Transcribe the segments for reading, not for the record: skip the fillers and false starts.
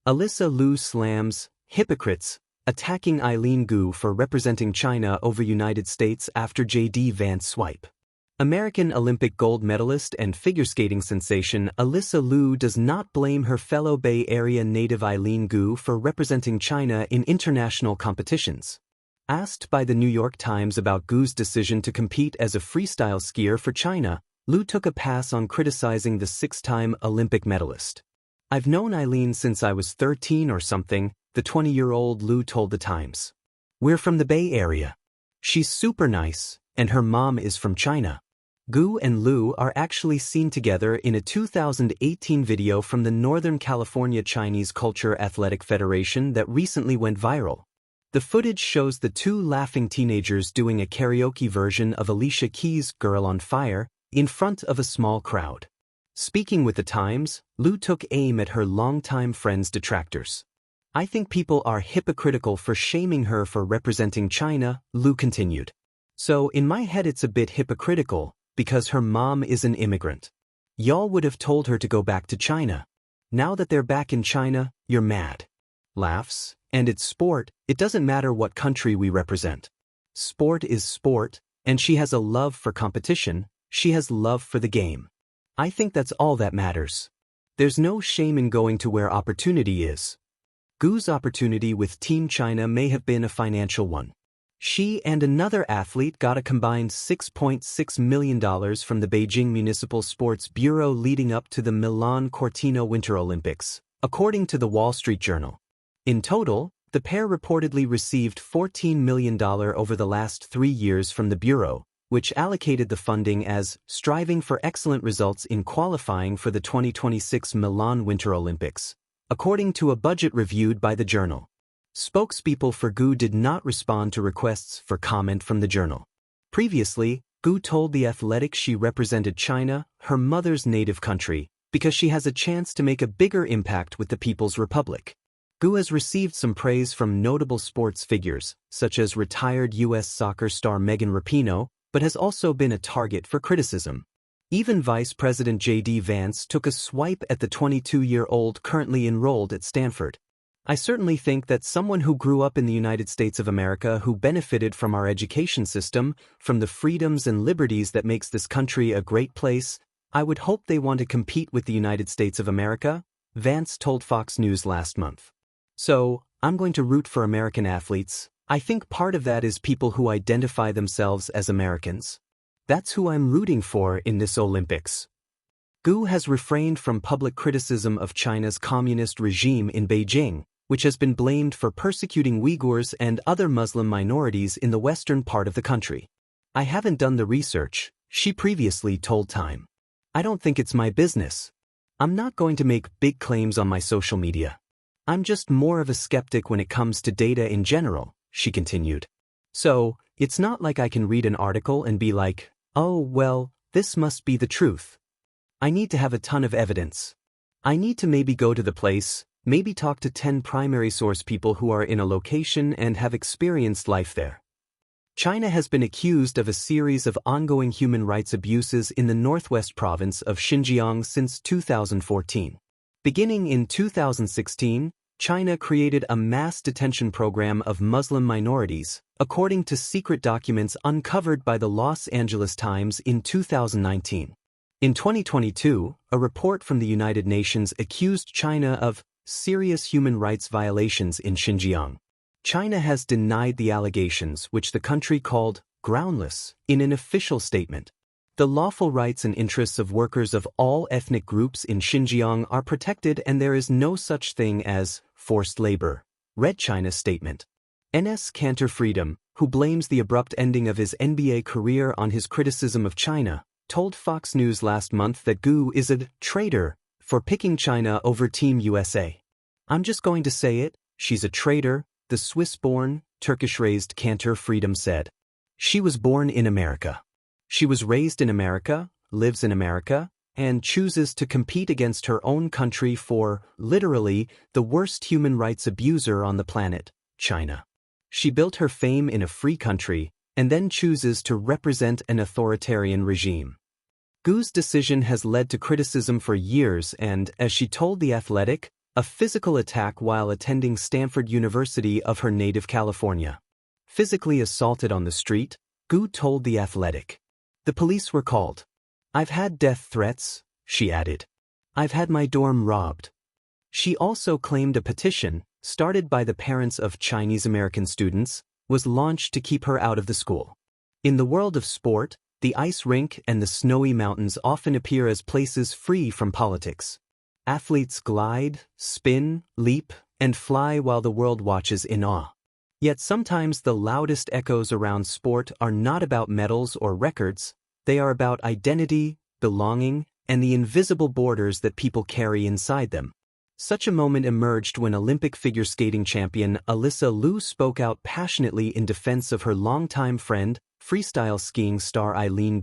Alysa Liu slams Hypocrites, attacking Eileen Gu for representing China over United States after Vance swipe. American Olympic gold medalist and figure skating sensation Alysa Liu does not blame her fellow Bay Area native Eileen Gu for representing China in international competitions. Asked by the New York Times about Gu's decision to compete as a freestyle skier for China, Liu took a pass on criticizing the six-time Olympic medalist. "I've known Eileen since I was 13 or something," the 20-year-old Liu told the Times. "We're from the Bay Area. She's super nice, and her mom is from China." Gu and Liu are actually seen together in a 2018 video from the Northern California Chinese Culture Athletic Federation that recently went viral. The footage shows the two laughing teenagers doing a karaoke version of Alicia Keys' Girl on Fire in front of a small crowd. Speaking with the Times, Liu took aim at her longtime friend's detractors. "I think people are hypocritical for shaming her for representing China," Liu continued. "So in my head it's a bit hypocritical, because her mom is an immigrant. Y'all would have told her to go back to China. Now that they're back in China, you're mad." Laughs. "And it's sport, it doesn't matter what country we represent. Sport is sport, and she has a love for competition, she has love for the game. I think that's all that matters. There's no shame in going to where opportunity is." Gu's opportunity with Team China may have been a financial one. She and another athlete got a combined $6.6 million from the Beijing Municipal Sports Bureau leading up to the Milan Cortina Winter Olympics, according to the Wall Street Journal. In total, the pair reportedly received $14 million over the last 3 years from the Bureau, which allocated the funding as striving for excellent results in qualifying for the 2026 Milan Winter Olympics, according to a budget reviewed by the journal. Spokespeople for Gu did not respond to requests for comment from the journal. Previously, Gu told The Athletic she represented China, her mother's native country, because she has a chance to make a bigger impact with the People's Republic. Gu has received some praise from notable sports figures, such as retired U.S. soccer star Megan Rapinoe, but has also been a target for criticism. Even Vice President Vance took a swipe at the 22-year-old currently enrolled at Stanford. "I certainly think that someone who grew up in the United States of America who benefited from our education system, from the freedoms and liberties that makes this country a great place, I would hope they want to compete with the United States of America," Vance told Fox News last month. "So, I'm going to root for American athletes. I think part of that is people who identify themselves as Americans. That's who I'm rooting for in this Olympics." Gu has refrained from public criticism of China's communist regime in Beijing, which has been blamed for persecuting Uyghurs and other Muslim minorities in the western part of the country. "I haven't done the research," she previously told Time. "I don't think it's my business. I'm not going to make big claims on my social media. I'm just more of a skeptic when it comes to data in general," she continued. "So, it's not like I can read an article and be like, oh, well, this must be the truth. I need to have a ton of evidence. I need to maybe go to the place, maybe talk to 10 primary source people who are in a location and have experienced life there." China has been accused of a series of ongoing human rights abuses in the northwest province of Xinjiang since 2014. Beginning in 2016, China created a mass detention program of Muslim minorities, according to secret documents uncovered by the Los Angeles Times in 2019. In 2022, a report from the United Nations accused China of serious human rights violations in Xinjiang. China has denied the allegations, which the country called groundless, in an official statement. "The lawful rights and interests of workers of all ethnic groups in Xinjiang are protected and there is no such thing as forced labor," read China's statement. Enes Kanter Freedom, who blames the abrupt ending of his NBA career on his criticism of China, told Fox News last month that Gu is a traitor for picking China over Team USA. "I'm just going to say it, she's a traitor," the Swiss-born, Turkish-raised Kanter Freedom said. "She was born in America. She was raised in America, lives in America, and chooses to compete against her own country for, literally, the worst human rights abuser on the planet, China. She built her fame in a free country, and then chooses to represent an authoritarian regime." Gu's decision has led to criticism for years and, as she told The Athletic, a physical attack while attending Stanford University of her native California. Physically assaulted on the street, Gu told The Athletic. The police were called. I've had death threats, she added. I've had my dorm robbed. She also claimed a petition, started by the parents of Chinese-American students, was launched to keep her out of the school. In the world of sport, the ice rink and the snowy mountains often appear as places free from politics. Athletes glide, spin, leap, and fly while the world watches in awe. Yet sometimes the loudest echoes around sport are not about medals or records, they are about identity, belonging, and the invisible borders that people carry inside them. Such a moment emerged when Olympic figure skating champion Alysa Liu spoke out passionately in defense of her longtime friend, freestyle skiing star Eileen,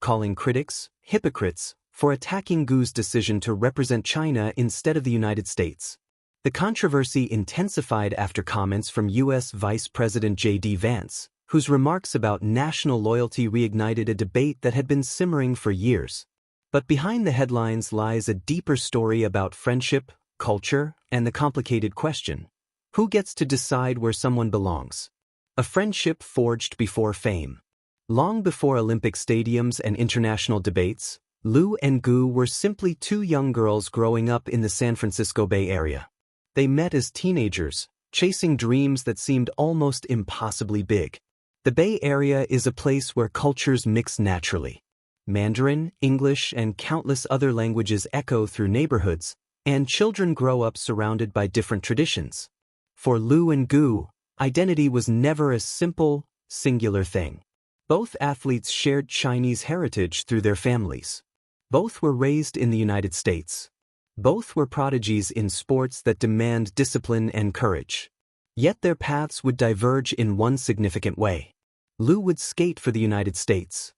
calling critics hypocrites for attacking Gu's decision to represent China instead of the United States. The controversy intensified after comments from U.S. Vice President Vance, whose remarks about national loyalty reignited a debate that had been simmering for years. But behind the headlines lies a deeper story about friendship, culture, and the complicated question: who gets to decide where someone belongs? A friendship forged before fame. Long before Olympic stadiums and international debates, Liu and Gu were simply two young girls growing up in the San Francisco Bay Area. They met as teenagers, chasing dreams that seemed almost impossibly big. The Bay Area is a place where cultures mix naturally. Mandarin, English, and countless other languages echo through neighborhoods, and children grow up surrounded by different traditions. For Liu and Gu, identity was never a simple, singular thing. Both athletes shared Chinese heritage through their families. Both were raised in the United States. Both were prodigies in sports that demand discipline and courage. Yet their paths would diverge in one significant way. Liu would skate for the United States.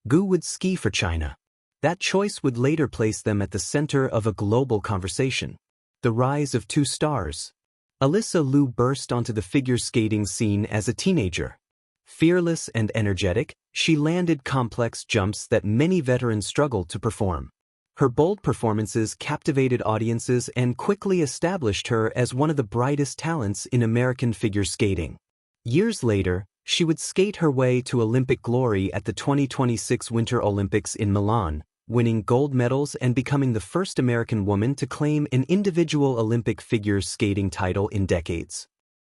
Gu would ski for China. That choice would later place them at the center of a global conversation. The rise of two stars. Alysa Liu burst onto the figure skating scene as a teenager. Fearless and energetic, she landed complex jumps that many veterans struggled to perform. Her bold performances captivated audiences and quickly established her as one of the brightest talents in American figure skating. Years later, she would skate her way to Olympic glory at the 2026 Winter Olympics in Milan, winning gold medals and becoming the first American woman to claim an individual Olympic figure skating title in decades.